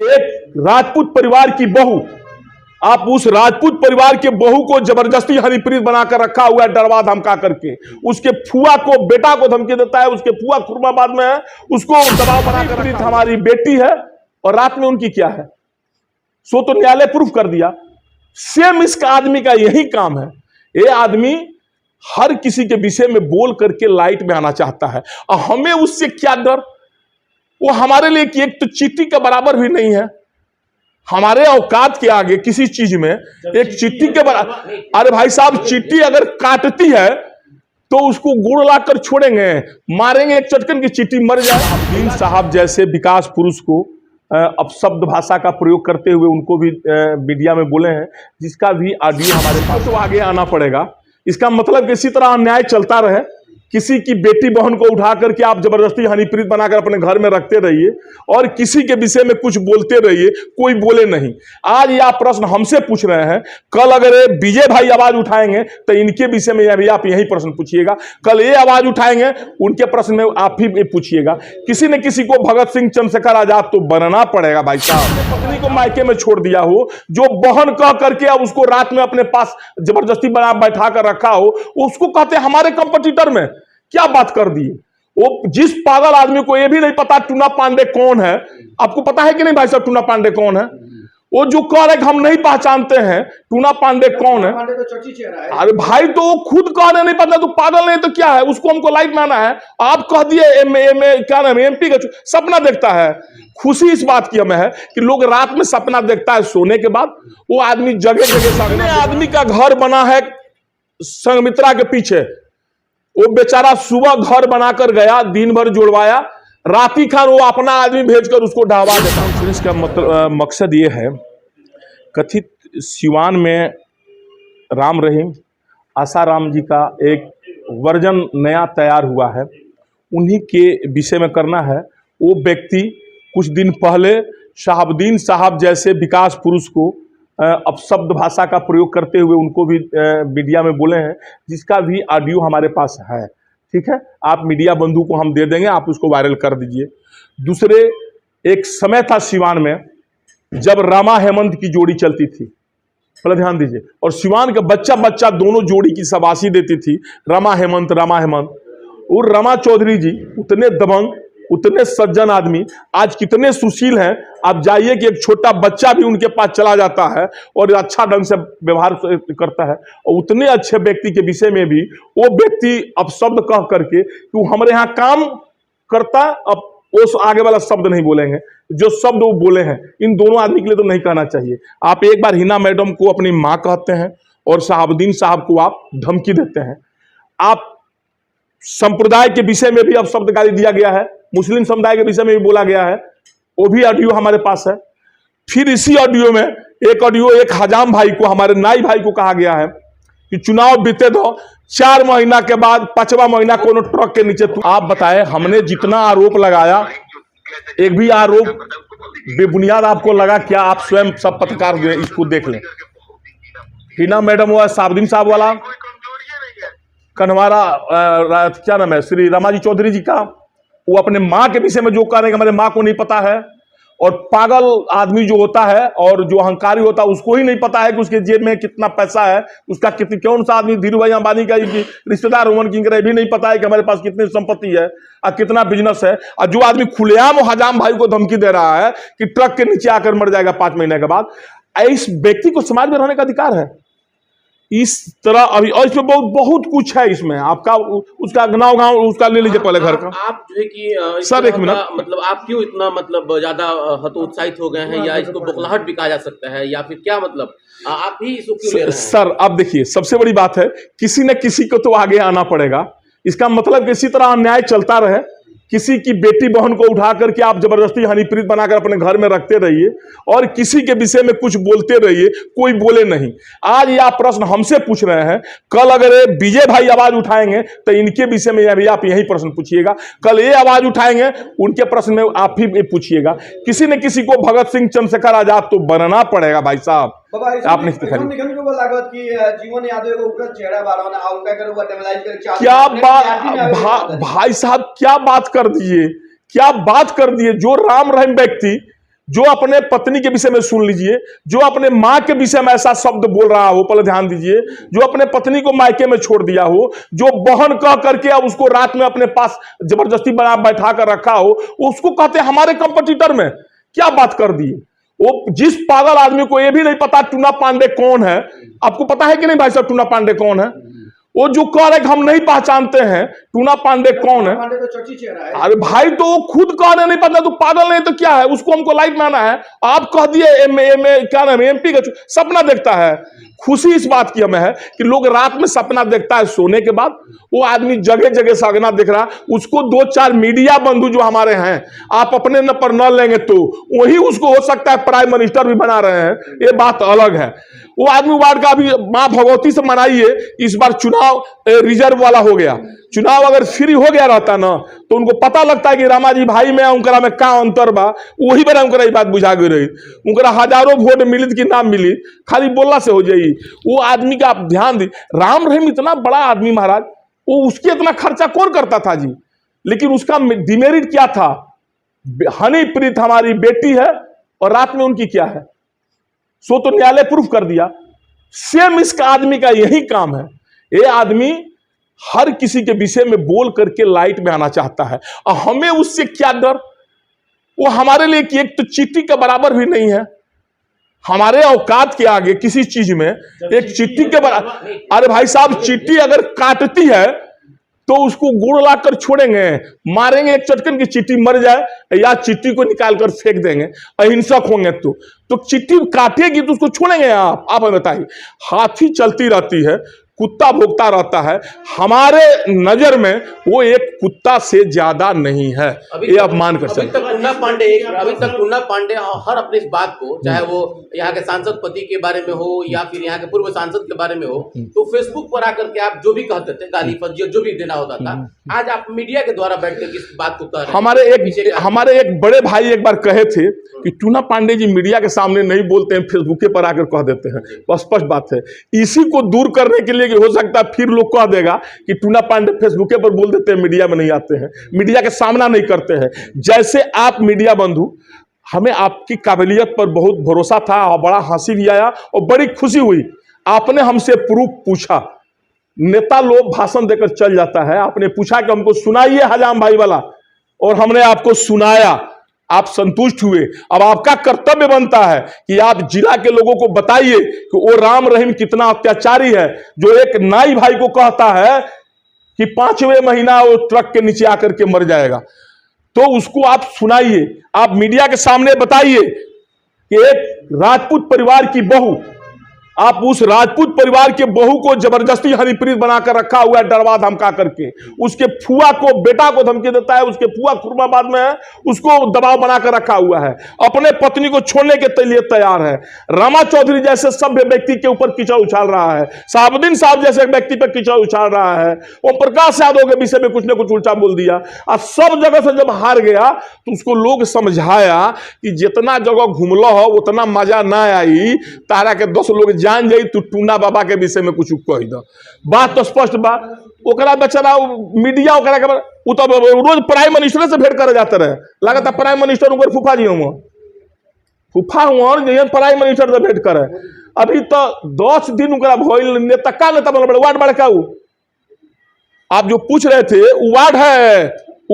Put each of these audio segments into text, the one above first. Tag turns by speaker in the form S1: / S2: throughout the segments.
S1: एक राजपूत परिवार की बहू, आप उस राजपूत परिवार के बहू को जबरदस्ती हनीप्रीत बनाकर रखा हुआ है, डरवा धमका करके। उसके फुआ को, बेटा को धमकी देता है, उसके फुआ खुरमाबाद में है, उसको दबाव बनाकर हमारी बेटी है और रात में उनकी क्या है, सो तो न्यायालय प्रूफ कर दिया। सेम इसका आदमी का यही काम है। ये आदमी हर किसी के विषय में बोल करके लाइट में आना चाहता है और हमें उससे क्या डर। वो हमारे लिए एक तो चींटी के बराबर भी नहीं है, हमारे औकात के आगे किसी चीज में एक चींटी के बराबर। अरे भाई साहब, चींटी अगर काटती है तो उसको गुड़ लाकर छोड़ेंगे, मारेंगे एक चटकन की चींटी मर जाए। दीन साहब जैसे विकास पुरुष को अपशब्द भाषा का प्रयोग करते हुए उनको भी मीडिया में बोले हैं, जिसका भी ऑडियो हमारे पास तो आगे आना पड़ेगा। इसका मतलब कि इसी तरह अन्याय चलता रहे, किसी की बेटी बहन को उठा करके आप जबरदस्ती हनीप्रीत बनाकर अपने घर में रखते रहिए और किसी के विषय में कुछ बोलते रहिए, कोई बोले नहीं। आज ये आप प्रश्न हमसे पूछ रहे हैं, कल अगर विजय भाई आवाज उठाएंगे तो इनके विषय में भी आप यही प्रश्न पूछिएगा, कल ये आवाज उठाएंगे उनके प्रश्न में आप ही पूछिएगा। किसी न किसी को भगत सिंह चंद्रशेखर आजाद तो बनना पड़ेगा भाई साहब। पत्नी को मायके में छोड़ दिया हो, जो बहन कह करके अब उसको रात में अपने पास जबरदस्ती बना बैठा कर रखा हो, उसको कहते हमारे कंपटीटर में क्या बात कर दी। वो जिस पागल आदमी को यह भी नहीं पता टूना पांडे कौन है, आपको पता है कि नहीं भाई साहब टूना पांडे कौन है? वो जो कह रहे कि हम नहीं पहचानते हैं टूना पांडे कौन है। अरे भाई, तो वो खुद कह रहे नहीं पता, तो पागल नहीं तो क्या है, उसको हमको लाइट में आना है। आप कह दिए क्या नाम है, एमपी का सपना देखता है। खुशी इस बात की हमें है कि लोग रात में सपना देखता है सोने के बाद, वो आदमी जगह जगह सामने आदमी का घर बना है संघमित्रा के पीछे। वो बेचारा सुबह घर बनाकर गया, दिन भर जुड़वाया, राती खान वो अपना आदमी भेजकर उसको ढावा देता। इसका मकसद ये है, कथित सिवान में राम रहीम आसाराम जी का एक वर्जन नया तैयार हुआ है, उन्हीं के विषय में करना है। वो व्यक्ति कुछ दिन पहले शहाबुद्दीन साहब जैसे विकास पुरुष को अपशब्द भाषा का प्रयोग करते हुए उनको भी मीडिया में बोले हैं, जिसका भी ऑडियो हमारे पास है। ठीक है, आप मीडिया बंधु को हम दे देंगे, आप उसको वायरल कर दीजिए। दूसरे, एक समय था सिवान में जब रमा हेमंत की जोड़ी चलती थी, पहले ध्यान दीजिए, और सिवान का बच्चा बच्चा दोनों जोड़ी की शाबाशी देती थी, रमा हेमंत रमा हेमंत। और रमा चौधरी जी उतने दबंग, उतने सज्जन आदमी, आज कितने सुशील हैं। आप जाइए कि एक छोटा बच्चा भी उनके पास चला जाता है और अच्छा ढंग से व्यवहार करता है। और उतने अच्छे व्यक्ति के विषय में भी वो व्यक्ति अपशब्द कह करके कि वो हमारे यहाँ काम करता, अब वो आगे वाला शब्द नहीं बोलेंगे, जो शब्द वो बोले हैं इन दोनों आदमी के लिए तो नहीं कहना चाहिए। आप एक बार हिना मैडम को अपनी माँ कहते हैं और शहाबुद्दीन साहब को आप धमकी देते हैं। आप संप्रदाय के विषय में भी अब शब्द गाली दिया गया है, मुस्लिम समुदाय के विषय में भी बोला गया है, वो भी ऑडियो हमारे पास है। फिर इसी ऑडियो में एक ऑडियो एक हजाम भाई को, हमारे नाई भाई को कहा गया है कि चुनाव बीते दो, 4 महीना के बाद 5वां महीना कोनो ट्रक के नीचे। आप बताएं, हमने जितना आरोप लगाया, एक भी आरोप बेबुनियाद आपको लगा क्या? आप स्वयं सब पत्रकार हुए, इसको देख लें। हिना मैडम हुआ, शहाबुद्दीन साहब वाला, कन्हवारा क्या नाम है, श्री रामाजी चौधरी जी का, वो अपने माँ के विषय में जो कह रहे हैं कि हमारे माँ को नहीं पता है। और पागल आदमी जो होता है और जो अहंकारी होता है उसको ही नहीं पता है कि उसके जेब में कितना पैसा है, उसका कितनी, कौन सा आदमी धीरू भाई अंबानी का रिश्तेदार रोमन किंग भी नहीं पता है कि हमारे पास कितनी संपत्ति है और कितना बिजनेस है। और जो आदमी खुलेआम हजाम भाई को धमकी दे रहा है कि ट्रक के नीचे आकर मर जाएगा 5 महीने के बाद, इस व्यक्ति को समाज में रहने का अधिकार है। इस तरह अभी, और इसमें बहुत कुछ है इसमें आपका, उसका गाँव उसका ले लीजिए पहले घर का।
S2: आप जो है कि
S1: सर एक मिनट,
S2: मतलब आप क्यों इतना मतलब ज्यादा हतोत्साहित हो गए हैं, या इसको बौखलाहट भी कहा जा सकता है, या फिर क्या मतलब आप ही इसको क्यों ले रहे हैं?
S1: सर अब देखिए, सबसे बड़ी बात है, किसी न किसी को तो आगे आना पड़ेगा। इसका मतलब कि इसी तरह अन्याय चलता रहे, किसी की बेटी बहन को उठा करके आप जबरदस्ती हनीप्रीत बनाकर अपने घर में रखते रहिए और किसी के विषय में कुछ बोलते रहिए, कोई बोले नहीं। आज ये आप प्रश्न हमसे पूछ रहे हैं, कल अगर विजय भाई आवाज उठाएंगे तो इनके विषय में भी आप यही प्रश्न पूछिएगा। कल ये आवाज उठाएंगे उनके प्रश्न में आप ही पूछिएगा। किसी न किसी को भगत सिंह चंद्रशेखर आजाद तो बनना पड़ेगा भाई साहब। आप नहीं क्या बात भाई साहब, क्या बात कर दिए, क्या बात कर दिए। जो राम रहीम व्यक्ति जो अपने पत्नी के विषय में सुन लीजिए, जो अपने माँ के विषय में ऐसा शब्द बोल रहा हो, पहले ध्यान दीजिए, जो अपने पत्नी को मायके में छोड़ दिया हो, जो बहन कह करके अब उसको रात में अपने पास जबरदस्ती बना बैठा कर रखा हो, उसको कहते हैं हमारे कंपटीटर में क्या बात कर दी। वो जिस पागल आदमी को यह भी नहीं पता टूना पांडे कौन है, आपको पता है कि नहीं भाई साहब टूना पांडे कौन है? वो जो कह रहे हम नहीं पहचानते हैं टूना पांडे कौन है।
S3: पांडे तो चर्चित चेहरा है।
S1: अरे भाई तो वो खुद कह रहे नहीं पता, तो पागल नहीं तो क्या है, उसको हमको लाइट में आना है। आप कह दिए क्या नाम है MP का सपना देखता है। खुशी इस बात की हमें है कि लोग रात में सपना देखता है सोने के बाद, वो आदमी जगह जगह सपना देख रहा, उसको 2-4 मीडिया बंधु जो हमारे हैं, आप अपने न पर न लेंगे तो वही उसको हो सकता है प्राइम मिनिस्टर भी बना रहे हैं, ये बात अलग है। वो आदमी वार्ड का अभी मां भगवती से मनाइए, इस बार चुनाव रिजर्व वाला हो गया। चुनाव अगर फ्री हो गया रहता ना तो उनको पता लगता है कि रामाजी भाई में उनकरा में का अंतर बा, वही बार उनकरा ये बात बुझा गई रही, उनकरा हजारों वोट मिलित कि ना मिली, खाली बोलना से हो जाई। वो आदमी का आप ध्यान दी, राम रहीम इतना बड़ा आदमी महाराज, वो उसके इतना खर्चा कौन करता था जी, लेकिन उसका डिमेरिट क्या था? हनीप्रीत हमारी बेटी है और रात में उनकी क्या है, सो तो न्यायालय प्रूफ कर दिया। सेम इसका आदमी का यही काम है। ये आदमी हर किसी के विषय में बोल करके लाइट में आना चाहता है, और हमें उससे क्या डर? वो हमारे लिए कि एक तो चींटी का बराबर भी नहीं है, हमारे औकात के आगे किसी चीज में एक चींटी के बराबर। अरे भाई साहब, चींटी अगर काटती है तो उसको गुड़ लाकर छोड़ेंगे, मारेंगे एक चटकन की चींटी मर जाए, या चींटी को निकाल कर फेंक देंगे, अहिंसक होंगे तो चींटी काटेगी तो उसको छोड़ेंगे आप हमें बताइए। हाथी चलती रहती है, कुत्ता भोगता रहता है, हमारे नजर में वो एक कुत्ता से ज्यादा नहीं है, ये आप मान कर सकते।
S2: अभी तक टूना पांडे हर अपनी इस बात को, चाहे वो यहाँ के सांसद पति के बारे में हो या फिर यहाँ के पूर्व सांसद के बारे में हो, तो फेसबुक पर आकर के आप जो भी कहते थे, गाली फजी जो भी देना होता था, आज आप मीडिया के द्वारा बैठ कर इस बात को कह रहे हैं।
S1: हमारे एक बड़े भाई एक बार कहे थे कि टूना पांडे जी मीडिया के सामने नहीं बोलते हैं, फेसबुक पर आकर कह देते हैं। स्पष्ट बात है, इसी को दूर करने के लिए कि हो सकता है फिर लोग कह देगा कि टूना पांडे फेसबुक पर बोल देते हैं, मीडिया में नहीं आते हैं, मीडिया के सामना नहीं करते हैं। जैसे आप मीडिया बंधु, हमें आपकी काबिलियत पर बहुत भरोसा था और बड़ा हंसी भी आया और बड़ी खुशी हुई। आपने हमसे प्रूफ पूछा, नेता लोग भाषण देकर चल जाता है, आपने पूछा कि हमको सुनाइए हजाम भाई वाला, और हमने आपको सुनाया, आप संतुष्ट हुए। अब आपका कर्तव्य बनता है कि आप जिला के लोगों को बताइए कि वो राम रहीम कितना अत्याचारी है, जो एक नाई भाई को कहता है कि 5वें महीना वो ट्रक के नीचे आकर के मर जाएगा। तो उसको आप सुनाइए, आप मीडिया के सामने बताइए कि एक राजपूत परिवार की बहू, आप उस राजपूत परिवार के बहू को जबरदस्ती हनीप्रीत बनाकर रखा हुआ है, डरवा धमका करके, उसके फुआ को, बेटा को धमकी देता है, उसके फुआ खुरमाबाद में है, उसको दबाव बनाकर रखा हुआ है, अपने पत्नी को छोड़ने के लिए तैयार है। रामा चौधरी जैसे सभ्य व्यक्ति के ऊपर कीचड़ उछाल रहा है, साहबुद्दीन साहब जैसे व्यक्ति पर कीचड़ उछाल रहा है, ओम प्रकाश यादव के विषय में कुछ न कुछ उल्टा बोल दिया, और सब जगह से जब हार गया तो उसको लोग समझाया कि जितना जगह घूमलो हो उतना मजा ना आई, तारा के 10 लोग जान जाई, तू टूना बाबा के विषय में कुछ कह दो। बात तो स्पष्ट बा। ओकरा बेचारा मीडिया ओकरा के वो तो रोज प्राइम मिनिस्टर से भेंट करे जाते रहे, लगता प्राइम मिनिस्टर ऊपर फूफा जी हम फूफा हुआ प्राइम मिनिस्टर से भेंट करे। अभी तो 10 दिन ओकरा भइल, नेता का नेता बड़े वार्ड बड़का, आप जो पूछ रहे थे वार्ड है,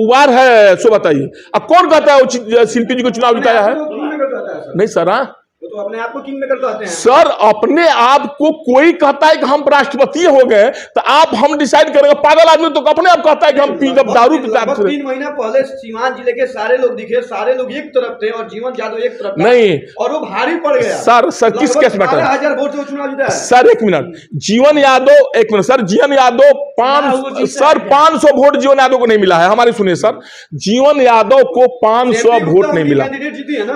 S1: वार्ड है, सो बताइए। अब कौन कहता है शिल्पी जी को चुनाव जिताया है? नहीं सर, हाँ
S3: तो अपने आप को किंग मेकर कहते हैं
S1: सर। अपने आप को कोई कहता है कि हम राष्ट्रपति हो गए तो आप हम डिसाइड करेंगे? पागल आदमी तो अपने आप कहता है कि हम पी दारू की
S3: 3 महीना पहले सीवान जिले के सारे लोग दिखे, सारे लोग एक तरफ थे और जीवन यादव एक तरफ
S1: नहीं,
S3: और वो भारी पड़ गया।
S1: सर किस केस में
S3: 12,000 वोट से चुनाव जीता है
S1: सर। एक मिनट, जीवन यादव, एक मिनट सर, जीवन यादव 500 वोट जीवन यादव को नहीं मिला है, हमारी सुनिए सर, जीवन यादव को 500 वोट नहीं मिला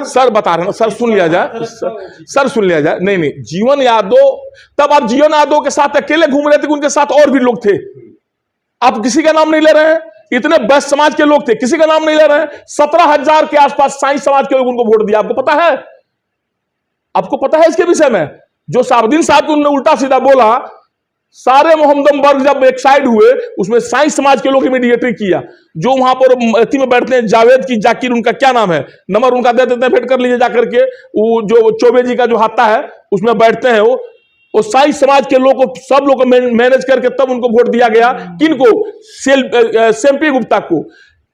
S1: सर, बता रहे हैं सर, सुन लिया जाए सर, सुन लिया जाए। नहीं, जीवन यादव, तब आप जीवन यादव के साथ अकेले घूम रहे थे, उनके साथ और भी लोग थे, आप किसी का नाम नहीं ले रहे हैं। इतने वैश्य समाज के लोग थे, किसी का नाम नहीं ले रहे हैं। 17,000 के आसपास साई समाज के लोग उनको वोट दिया, आपको पता है? आपको पता है इसके विषय में? जो साहबुद्दीन साहब को उन्होंने उल्टा सीधा बोला सारे मोहम्मदन वर्ग जब एक साइड हुए, उसमें साईं समाज के लोग मीडिएटरी किया। जो वहां पर अथी में बैठते हैं, जावेद की जाकिर, उनका क्या नाम है, नंबर उनका दे देते हैं, भेंट कर लीजिए जाकर के। वो जो चौबे जी का जो हाथा है उसमें बैठते हैं, वो साईं समाज के लोग को, सब लोग को मैनेज करके तब उनको वोट दिया गया। किनको? सेम्पी गुप्ता को।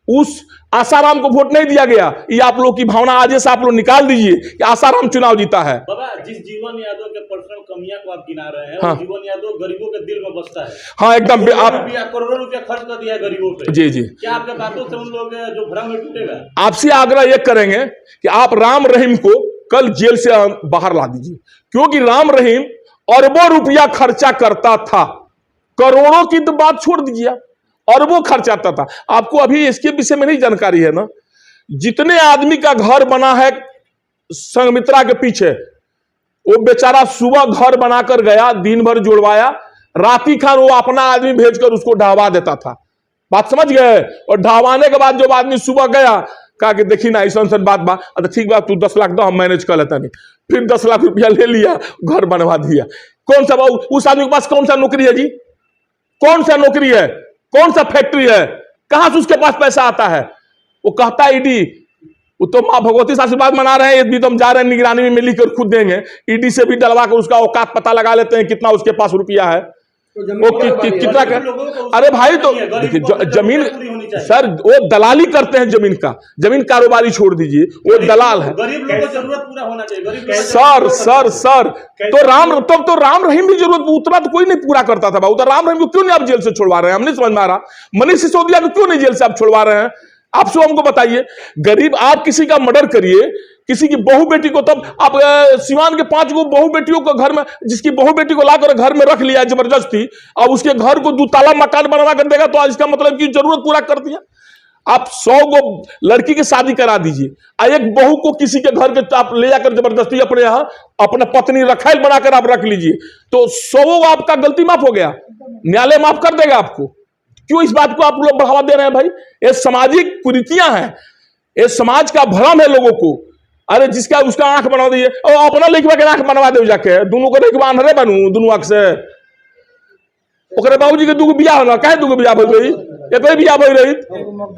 S1: उस आसाराम को वोट नहीं दिया गया। ये आप लोग की भावना आज से आप लोग निकाल दीजिए कि आसाराम चुनाव जीता है।
S4: बाबा, जिस जीवन यादव के पर्सनल कमियां को आप गिना रहे हैं,
S1: हाँ।
S4: जीवन यादव गरीबों के दिल में बसता है।
S1: हाँ एकदम। आप
S4: करोड़ों रुपया खर्च कर दिया है गरीबों पे।
S1: जी जी,
S4: क्या आपके बातों से उन लोग जो भ्रम में टूटेगा?
S1: आपसे आग्रह यह करेंगे कि आप राम रहीम को कल जेल से बाहर ला दीजिए, क्योंकि राम रहीम अरबों रुपया खर्चा करता था। करोड़ों की तो बात छोड़ दीजिए, अरबों खर्च आता था। आपको अभी इसके विषय में नहीं जानकारी है ना? जितने आदमी का घर बना है संघमित्रा के पीछे, वो बेचारा सुबह घर बनाकर गया, दिन भर जुड़वाया, राती खान वो अपना आदमी भेजकर उसको ढहवा देता था। बात समझ गए? और ढहवाने के बाद जब आदमी सुबह गया, कहा कि देखी ना ऐसा बात अच्छा ठीक बात, तू 10 लाख दो, हम मैनेज कर लेता नहीं। फिर 10 लाख रुपया ले लिया, घर बनवा दिया। कौन सा उस आदमी के पास कौन सा नौकरी है जी? कौन सा नौकरी है? कौन सा फैक्ट्री है? कहां से उसके पास पैसा आता है? वो कहता है ईडी, वो तो मां भगवती से आशीर्वाद मना रहे हैं, यदि तो हम जा रहे हैं निगरानी में मिलकर खुद देंगे। ईडी से भी डलवा कर उसका औकात पता लगा लेते हैं कितना उसके पास रुपया है, वो कितना का। अरे भाई, तो देखिए जमीन, सर वो दलाली करते हैं जमीन का। जमीन कारोबारी छोड़ दीजिए, वो दलाल है।
S4: गरीब लोगों को जरूरत पूरा होना चाहिए।
S1: सर तो राम रहीम भी जरूरत उतना तो कोई नहीं पूरा करता था। तो राम रहीम को क्यों नहीं आप जेल से छुड़वा रहे हैं? हम नहीं समझ में आ रहा। मनीष सिसोदिया को क्यों नहीं जेल से आप छुड़वा रहे हैं? आप सब हमको बताइए। गरीब, आप किसी का मर्डर करिए, किसी की बहू बेटी को, तब आप सिवान के 5 गो बहू बेटियों को घर में, जिसकी बहू बेटी को लाकर घर में रख लिया जबरदस्ती, अब उसके घर को 2 ताला मकान बनवा कर देगा, तो इसका मतलब कि जरूरत पूरा कर दिया। आप 100 गो लड़की की शादी करा दीजिए, एक बहू को किसी के घर के आप ले जाकर जबरदस्ती अपने यहां अपना पत्नी रखाइल बनाकर आप रख लीजिए, तो 100 आपका गलती माफ हो गया, न्यायालय माफ कर देगा आपको। क्यों इस बात को आप लोग बढ़ावा दे रहे हैं भाई? ये सामाजिक कुरीतियां हैं, ये समाज का भ्रम है लोगों को। अरे जिसका उसका आंख बनवा दीजिए, और अपना लेखवा के आंख बनवा दे जाके, दोनों को लेखवा अंधरे बनू, दोनों आंख से। ओकरे बाबूजी के 2 बियाह होना, कहे 2 बियाह हो गई, ये कोई बियाह हो रही।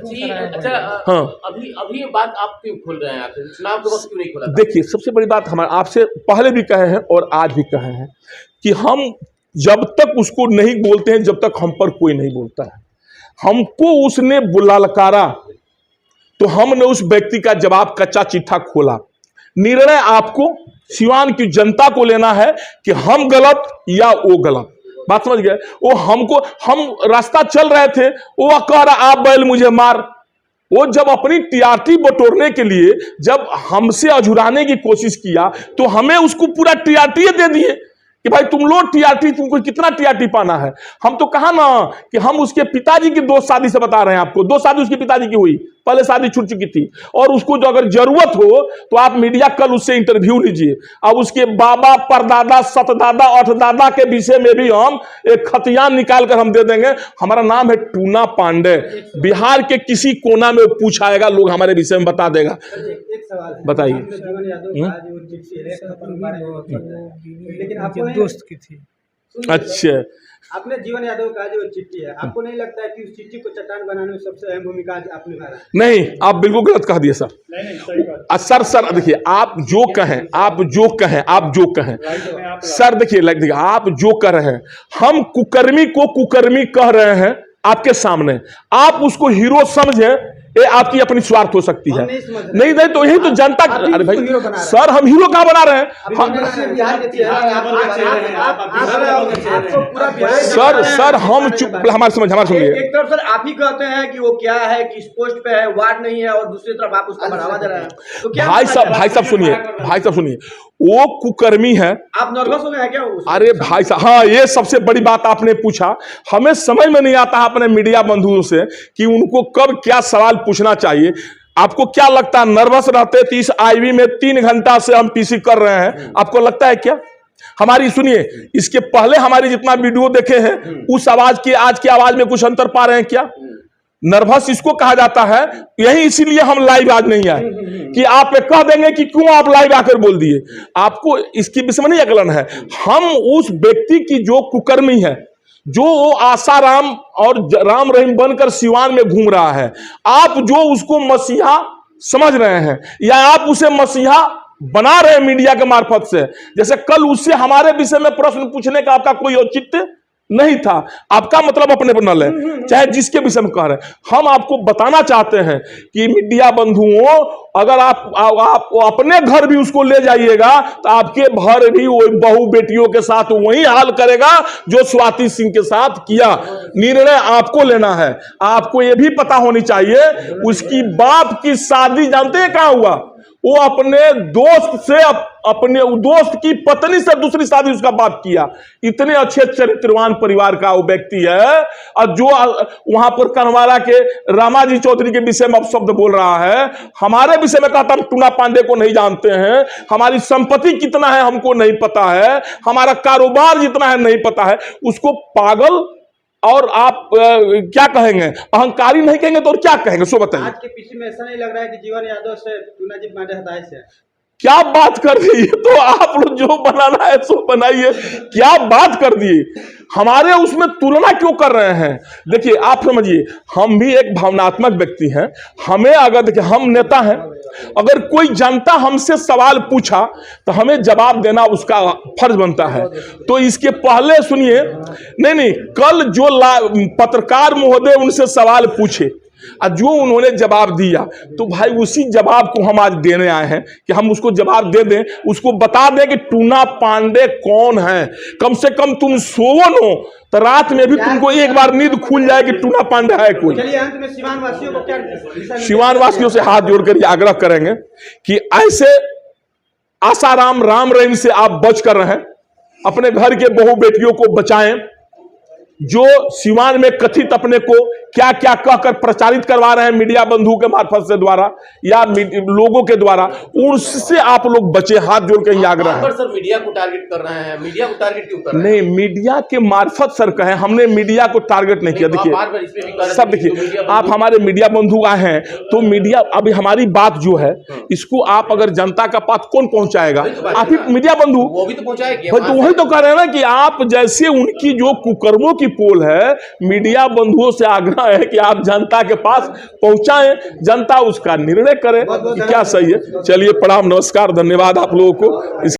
S2: जी, अच्छा।
S1: हाँ,
S2: अभी ये बात आप क्यों खोल रहे हैं? आखिर चुनाव के वक्त क्यों नहीं खोला?
S1: देखिए, सबसे बड़ी बात हमारे आपसे पहले भी कहे हैं और आज भी कहे हैं कि हम जब तक उसको नहीं बोलते हैं, जब तक हम पर कोई नहीं बोलता है। हमको उसने ललकारा तो हमने उस व्यक्ति का जवाब कच्चा चिट्ठा खोला। निर्णय आपको, सिवान की जनता को लेना है कि हम गलत या वो गलत। बात समझ गए? वो हमको, हम रास्ता चल रहे थे, वो कह रहा आप बैल मुझे मार। वो जब अपनी टीआरपी बटोरने के लिए जब हमसे अझुराने की कोशिश किया, तो हमें उसको पूरा टीआरपी दे दिए कि भाई तुम लोग टीआरपी, तुमको कितना टीआरपी पाना है। हम तो कहा ना कि हम उसके पिताजी की 2 शादी से बता रहे हैं आपको। 2 शादी उसके पिताजी की हुई, पहले शादी छूट चुकी थी, और उसको जो अगर जरूरत हो तो आप मीडिया कल उससे इंटरव्यू लीजिए। अब उसके बाबा, परदादा, सतदादा, अठदादा के विषय में भी हम एक खतियान निकाल कर हम दे देंगे। हमारा नाम है टूना पांडे। बिहार के किसी कोना में पूछा आएगा, लोग हमारे विषय में बता देगा।
S3: एक सवाल है,
S1: बताइए।
S3: लेकिन आपको
S5: दोस्त की थी।
S1: अच्छा,
S3: आपने जीवन यादव का जो चिट्ठी है, आपको नहीं लगता है कि उस चिट्ठी को चट्टान बनाने में सबसे अहम भूमिका आपने निभाया?
S1: नहीं, आप बिल्कुल गलत कह दिए सर।
S4: नहीं, सही बात।
S1: सर देखिए, आप जो कहें सर, देखिए आप जो कर रहे हैं, हम कुकर्मी को कुकर्मी कह रहे हैं आपके सामने, आप उसको हीरो समझे, ये आपकी अपनी स्वार्थ हो सकती है। नहीं तो यही तो जनता। अरे भाई सर, हम हीरो कहाँ बना रहे हैं? सर हम चुप, हमारे सुनिए।
S3: एक तरफ सर आप ही कहते हैं कि वो क्या है, किस पोस्ट पे है, वार्ड नहीं है, और दूसरी तरफ आप उसको बढ़ावा दे रहे हैं। तो क्या
S1: भाई साहब सुनिए, वो कुकर्मी है।
S3: आप नर्वस हो गए हैं क्या?
S1: अरे भाई साहब, हाँ, ये सबसे बड़ी बात आपने पूछा। हमें समझ में नहीं आता अपने मीडिया बंधुओं से कि उनको कब क्या सवाल पूछना चाहिए। आपको क्या लगता है नर्वस रहते थे? इस आईवी में 3 घंटा से हम पीसी कर रहे हैं, आपको लगता है क्या? हमारी सुनिए, इसके पहले हमारी जितना वीडियो देखे हैं, उस आवाज की आज की आवाज में कुछ अंतर पा रहे हैं क्या? नर्वस इसको कहा जाता है। यही इसीलिए हम लाइव आज नहीं आए कि आप कह देंगे कि क्यों आप लाइव आकर बोल दिए। आपको इसकी विषय में नहीं अकलन है। हम उस व्यक्ति की जो कुकर्मी है, जो आसाराम और राम रहीम बनकर सिवान में घूम रहा है, आप जो उसको मसीहा समझ रहे हैं या आप उसे मसीहा बना रहे हैं मीडिया के मार्फत से, जैसे कल उससे हमारे विषय में प्रश्न पूछने का आपका कोई औचित्य नहीं था, आपका मतलब अपने पर न ले, चाहे जिसके विषय में कह रहे हैं। हम आपको बताना चाहते हैं कि मीडिया बंधुओं, अगर आप अपने घर भी उसको ले जाइएगा तो आपके घर भी वही बहू बेटियों के साथ वही हाल करेगा जो स्वाति सिंह के साथ किया। निर्णय आपको लेना है। आपको यह भी पता होनी चाहिए उसकी बाप की शादी जानते हैं कहां हुआ? वो अपने दोस्त से, अपने दोस्त की पत्नी से दूसरी शादी उसका बाप किया। इतने अच्छे चरित्रवान परिवार का वो व्यक्ति है, और जो वहां पर कनवारा के रामाजी चौधरी के विषय में अब शब्द बोल रहा है, हमारे विषय में कहता हम टूना पांडे को नहीं जानते हैं, हमारी संपत्ति कितना है हमको नहीं पता है, हमारा कारोबार जितना है नहीं पता है, उसको पागल और आप क्या कहेंगे, अहंकारी नहीं कहेंगे तो और क्या कहेंगे, सो बताइए।
S3: आज के पीछे में ऐसा नहीं लग रहा है कि जीवन यादव से टूनाजी पांडे हताश है?
S1: क्या बात कर दी, तो आप लोग जो बनाना है सो बनाइए, क्या बात कर दिए, हमारे उसमें तुलना क्यों कर रहे हैं? देखिए आप समझिए, हम भी एक भावनात्मक व्यक्ति हैं, हमें अगर देखिए हम नेता हैं, अगर कोई जनता हमसे सवाल पूछा तो हमें जवाब देना उसका फर्ज बनता है। तो इसके पहले सुनिए, नहीं, कल जो पत्रकार महोदय उनसे सवाल पूछे और जो उन्होंने जवाब दिया, तो भाई उसी जवाब को हम आज देने आए हैं कि हम उसको जवाब दे दें, उसको बता दें कि टूना पांडे कौन है। कम से कम तुम सोवो नो तो रात में भी तुमको एक बार नींद खुल जाए कि टूना पांडे है कोई।
S3: चलिए अंत में सीवान वासियों को क्या,
S1: सीवान वासियों से हाथ जोड़कर ये आग्रह करेंगे कि ऐसे आसाराम राम रहीम से आप बच कर रहें, अपने घर के बहू बेटियों को बचाएं, जो सीवान में कथित अपने को क्या क्या कहकर प्रचारित करवा रहे हैं मीडिया बंधु के मार्फत से द्वारा या लोगों के द्वारा, उससे आप लोग बचे। हाथ जोड़ के आग्रह है।
S2: सर मीडिया को टारगेट कर रहे हैं, मीडिया को टारगेट क्यों कर रहे हैं?
S1: नहीं, मीडिया के मार्फत सर कहें, हमने मीडिया को टारगेट नहीं किया। देखिए सब, देखिए आप हमारे मीडिया बंधु आए हैं तो मीडिया, अभी हमारी बात जो है इसको आप अगर जनता का पास कौन पहुंचाएगा? आप ही मीडिया बंधु,
S2: वो भी तो पहुंचाएगी।
S1: तो वही तो कह रहे हैं ना कि आप जैसे उनकी जो कुकर्मों की पोल है, मीडिया बंधुओं से आग्रह है कि आप जनता के पास पहुंचाएं, जनता उसका निर्णय करे कि क्या सही है। चलिए प्रणाम, नमस्कार, धन्यवाद आप लोगों को।